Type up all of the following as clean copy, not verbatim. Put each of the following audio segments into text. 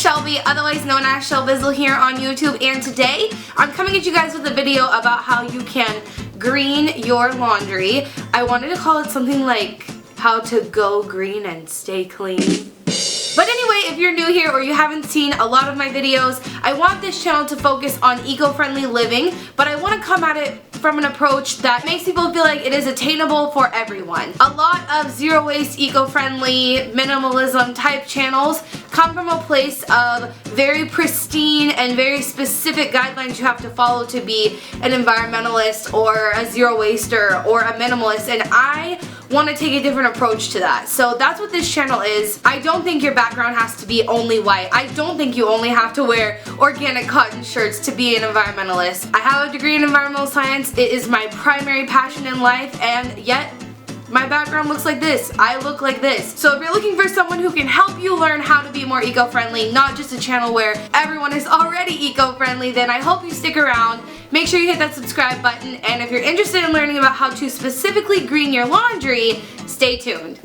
Shelby, otherwise known as Shelbizleee here on YouTube, and today I'm coming at you guys with a video about how you can green your laundry. I wanted to call it something like how to go green and stay clean. But anyway, if you're new here or you haven't seen a lot of my videos, I want this channel to focus on eco-friendly living, but I want to come at it from an approach that makes people feel like it is attainable for everyone. A lot of zero waste, eco-friendly, minimalism type channels come from a place of very pristine and very specific guidelines you have to follow to be an environmentalist or a zero waster or a minimalist, and I want to take a different approach to that. So that's what this channel is. I don't think your background has to be only white. I don't think you only have to wear organic cotton shirts to be an environmentalist. I have a degree in environmental science. It is my primary passion in life, and yet my background looks like this. I look like this. So if you're looking for someone who can help you learn how to be more eco-friendly, not just a channel where everyone is already eco-friendly, then I hope you stick around. Make sure you hit that subscribe button, and if you're interested in learning about how to specifically green your laundry, stay tuned.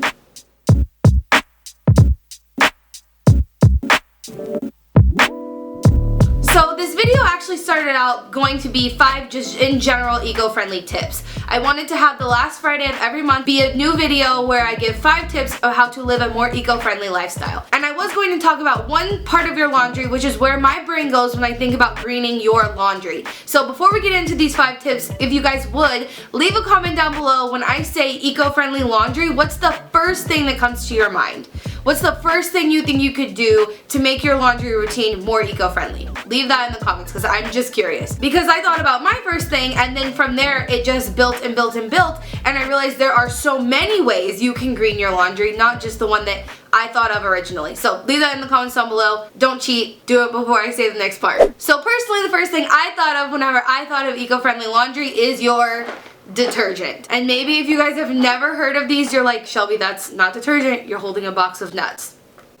So this video actually started out going to be 5 just in general eco-friendly tips. I wanted to have the last Friday of every month be a new video where I give 5 tips of how to live a more eco-friendly lifestyle. And I was going to talk about one part of your laundry, which is where my brain goes when I think about greening your laundry. So before we get into these 5 tips, if you guys would, leave a comment down below when I say eco-friendly laundry, what's the first thing that comes to your mind? What's the first thing you think you could do to make your laundry routine more eco-friendly? Leave that in the comments because I'm just curious. Because I thought about my first thing, and then from there it just built and built and built, and I realized there are so many ways you can green your laundry, not just the one that I thought of originally. So leave that in the comments down below. Don't cheat. Do it before I say the next part. So personally, the first thing I thought of whenever I thought of eco-friendly laundry is your detergent. And maybe if you guys have never heard of these, you're like, Shelby, that's not detergent, you're holding a box of nuts.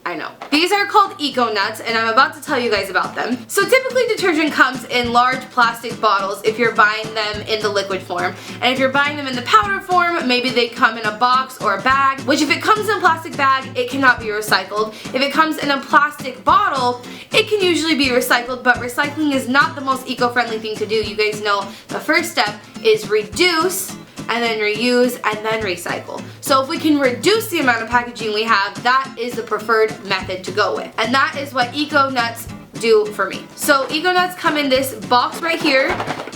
I know. These are called Eco Nuts, and I'm about to tell you guys about them. So typically detergent comes in large plastic bottles if you're buying them in the liquid form. And if you're buying them in the powder form, maybe they come in a box or a bag, which if it comes in a plastic bag, it cannot be recycled. If it comes in a plastic bottle, it can usually be recycled, but recycling is not the most eco-friendly thing to do. You guys know the first step is reduce, and then reuse, and then recycle. So if we can reduce the amount of packaging we have, that is the preferred method to go with. And that is what Eco Nuts do for me. So Eco Nuts come in this box right here,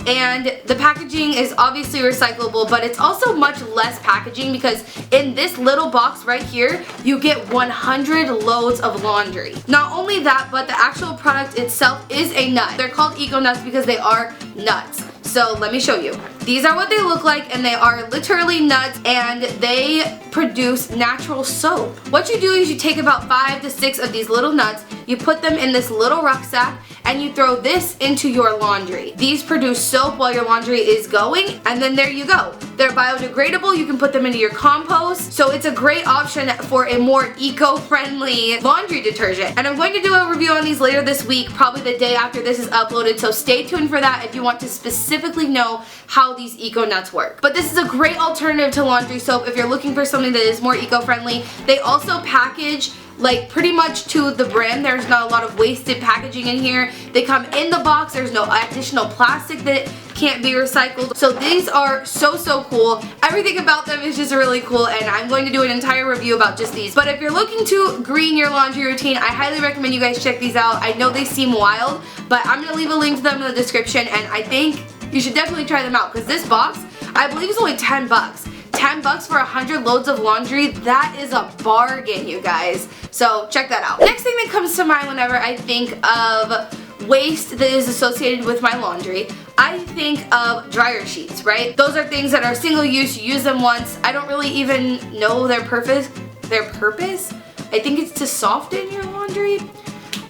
and the packaging is obviously recyclable, but it's also much less packaging because in this little box right here, you get 100 loads of laundry. Not only that, but the actual product itself is a nut. They're called Eco Nuts because they are nuts. So let me show you. These are what they look like, and they are literally nuts, and they produce natural soap. What you do is you take about 5 to 6 of these little nuts, you put them in this little rucksack, and you throw this into your laundry. These produce soap while your laundry is going, and then there you go. They're biodegradable, you can put them into your compost, so it's a great option for a more eco-friendly laundry detergent. And I'm going to do a review on these later this week, probably the day after this is uploaded, so stay tuned for that if you want to specifically know how these Eco Nuts work. But this is a great alternative to laundry soap if you're looking for something that is more eco-friendly. They also package like pretty much to the brim. There's not a lot of wasted packaging in here. They come in the box. There's no additional plastic that can't be recycled. So these are so cool. Everything about them is just really cool, and I'm going to do an entire review about just these. But if you're looking to green your laundry routine, I highly recommend you guys check these out. I know they seem wild, but I'm going to leave a link to them in the description, and I think you should definitely try them out because this box, I believe, is only 10 bucks. 10 bucks for 100 loads of laundry, that is a bargain, you guys. So check that out. Next thing that comes to mind whenever I think of waste that is associated with my laundry, I think of dryer sheets, right? Those are things that are single use, you use them once. I don't really even know their purpose. I think it's to soften your laundry.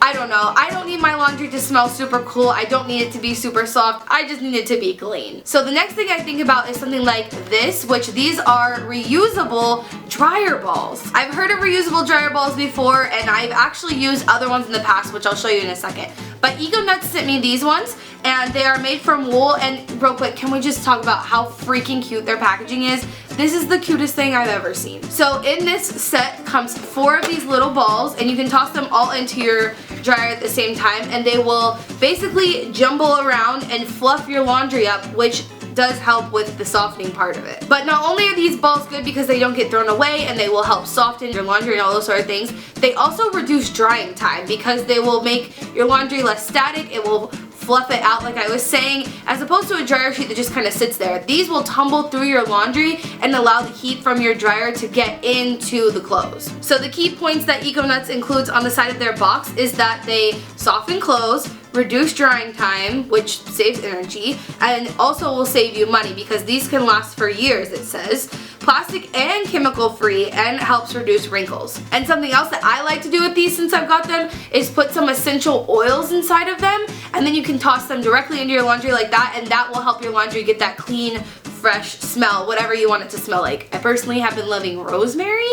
I don't know. I don't need my laundry to smell super cool. I don't need it to be super soft. I just need it to be clean. So the next thing I think about is something like this, which these are reusable dryer balls. I've heard of reusable dryer balls before, and I've actually used other ones in the past, which I'll show you in a second. But EcoNuts sent me these ones, and they are made from wool. And real quick, can we just talk about how freaking cute their packaging is? This is the cutest thing I've ever seen. So in this set comes 4 of these little balls, and you can toss them all into your dryer at the same time, and they will basically jumble around and fluff your laundry up, which does help with the softening part of it. But not only are these balls good because they don't get thrown away and they will help soften your laundry and all those sort of things, they also reduce drying time because they will make your laundry less static. It will fluff it out like I was saying, as opposed to a dryer sheet that just kind of sits there. These will tumble through your laundry and allow the heat from your dryer to get into the clothes. So the key points that EcoNuts includes on the side of their box is that they soften clothes, reduce drying time, which saves energy, and also will save you money because these can last for years, it says. Plastic and chemical free, and helps reduce wrinkles. And something else that I like to do with these since I've got them is put some essential oils inside of them, and then you can toss them directly into your laundry like that, and that will help your laundry get that clean, fresh smell, whatever you want it to smell like. I personally have been loving rosemary.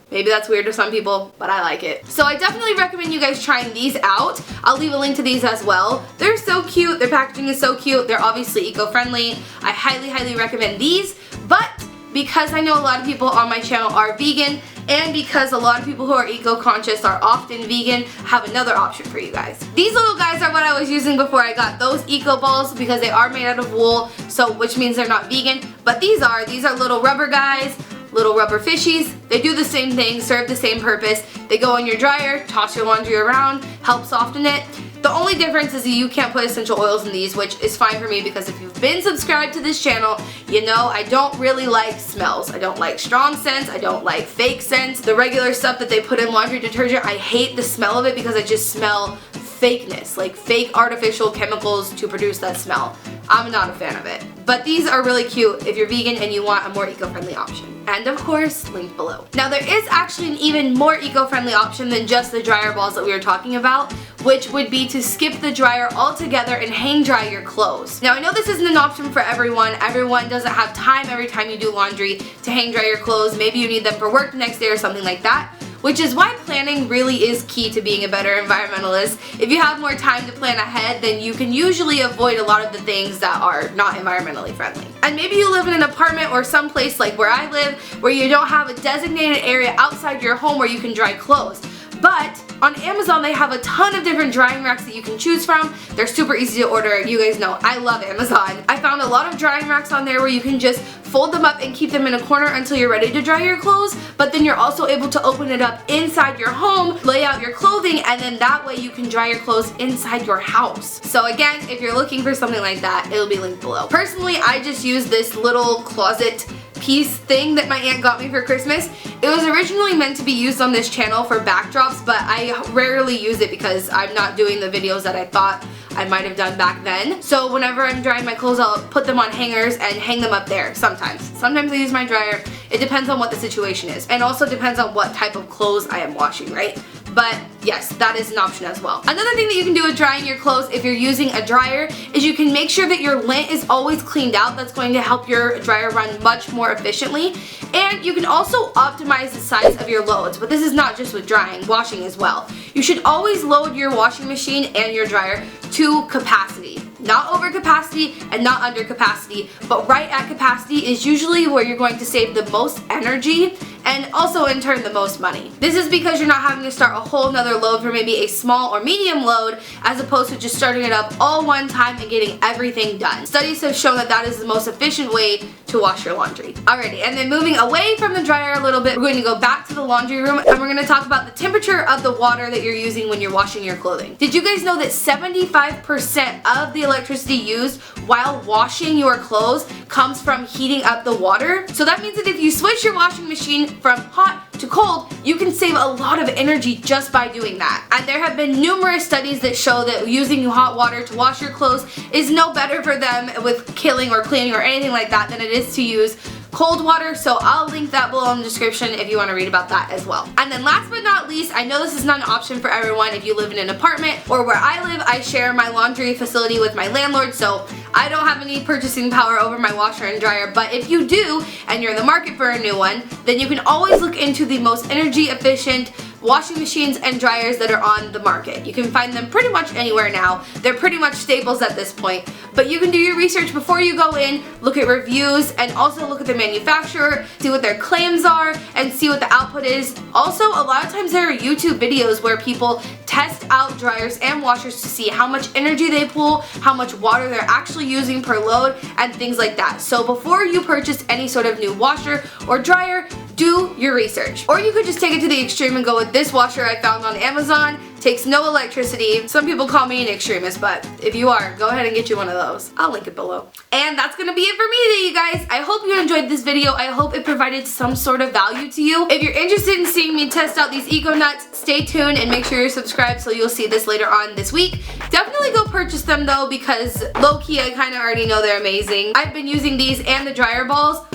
Maybe that's weird to some people, but I like it. So I definitely recommend you guys trying these out. I'll leave a link to these as well. They're so cute. Their packaging is so cute. They're obviously eco-friendly. I highly, highly recommend these. But because I know a lot of people on my channel are vegan, and because a lot of people who are eco-conscious are often vegan, I have another option for you guys. These little guys are what I was using before I got those eco balls because they are made out of wool, so which means they're not vegan. But these are little rubber guys. Little rubber fishies. They do the same thing, serve the same purpose. They go in your dryer, toss your laundry around, help soften it. The only difference is that you can't put essential oils in these, which is fine for me because if you've been subscribed to this channel, you know I don't really like smells. I don't like strong scents. I don't like fake scents. The regular stuff that they put in laundry detergent, I hate the smell of it because I just smell fakeness, like fake artificial chemicals to produce that smell. I'm not a fan of it. But these are really cute if you're vegan and you want a more eco-friendly option. And of course, linked below. Now there is actually an even more eco-friendly option than just the dryer balls that we were talking about, which would be to skip the dryer altogether and hang dry your clothes. Now I know this isn't an option for everyone. Everyone doesn't have time every time you do laundry to hang dry your clothes. Maybe you need them for work the next day or something like that. Which is why planning really is key to being a better environmentalist. If you have more time to plan ahead, then you can usually avoid a lot of the things that are not environmentally friendly. And maybe you live in an apartment or someplace like where I live, where you don't have a designated area outside your home where you can dry clothes. But on Amazon they have a ton of different drying racks that you can choose from. They're super easy to order. You guys know I love Amazon. I found a lot of drying racks on there where you can just fold them up and keep them in a corner until you're ready to dry your clothes, but then you're also able to open it up inside your home, lay out your clothing, and then that way you can dry your clothes inside your house. So again, if you're looking for something like that, it'll be linked below. Personally, I just use this little closet piece thing that my aunt got me for Christmas. It was originally meant to be used on this channel for backdrops, but I rarely use it because I'm not doing the videos that I thought I might have done back then. So whenever I'm drying my clothes, I'll put them on hangers and hang them up there sometimes. Sometimes I use my dryer. It depends on what the situation is, and also depends on what type of clothes I am washing, right? But yes, that is an option as well. Another thing that you can do with drying your clothes if you're using a dryer is you can make sure that your lint is always cleaned out. That's going to help your dryer run much more efficiently. And you can also optimize the size of your loads, but this is not just with drying, washing as well. You should always load your washing machine and your dryer to capacity. Not over capacity and not under capacity, but right at capacity is usually where you're going to save the most energy and also in turn the most money. This is because you're not having to start a whole nother load for maybe a small or medium load as opposed to just starting it up all one time and getting everything done. Studies have shown that that is the most efficient way to wash your laundry. Alrighty, and then moving away from the dryer a little bit, we're going to go back to the laundry room and we're going to talk about the temperature of the water that you're using when you're washing your clothing. Did you guys know that 75% of the electricity used while washing your clothes comes from heating up the water? So that means that if you switch your washing machine from hot to cold, you can save a lot of energy just by doing that. And there have been numerous studies that show that using hot water to wash your clothes is no better for them with killing or cleaning or anything like that than it is to use cold water, so I'll link that below in the description if you want to read about that as well. And then last but not least, I know this is not an option for everyone if you live in an apartment or where I live, I share my laundry facility with my landlord, so I don't have any purchasing power over my washer and dryer, but if you do and you're in the market for a new one, then you can always look into the most energy efficient washing machines and dryers that are on the market. You can find them pretty much anywhere now. They're pretty much staples at this point. But you can do your research before you go in, look at reviews, and also look at the manufacturer, see what their claims are, and see what the output is. Also, a lot of times there are YouTube videos where people test out dryers and washers to see how much energy they pull, how much water they're actually using per load, and things like that. So before you purchase any sort of new washer or dryer, do your research. Or you could just take it to the extreme and go with this washer I found on Amazon. Takes no electricity. Some people call me an extremist, but if you are, go ahead and get you one of those. I'll link it below. And that's gonna be it for me today, you guys. I hope you enjoyed this video. I hope it provided some sort of value to you. If you're interested in seeing me test out these Eco Nuts, stay tuned and make sure you're subscribed so you'll see this later on this week. Definitely go purchase them though, because low-key I kind of already know they're amazing. I've been using these and the dryer balls,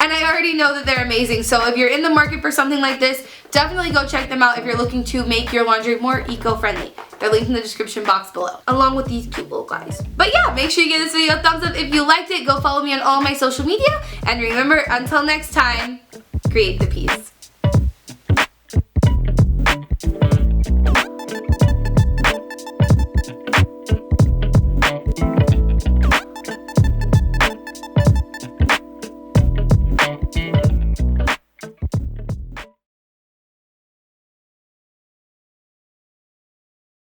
and I already know that they're amazing. So if you're in the market for something like this, definitely go check them out if you're looking to make your laundry more eco-friendly. They're linked in the description box below, along with these cute little guys. But yeah, make sure you give this video a thumbs up if you liked it. Go follow me on all my social media. And remember, until next time, create the peace.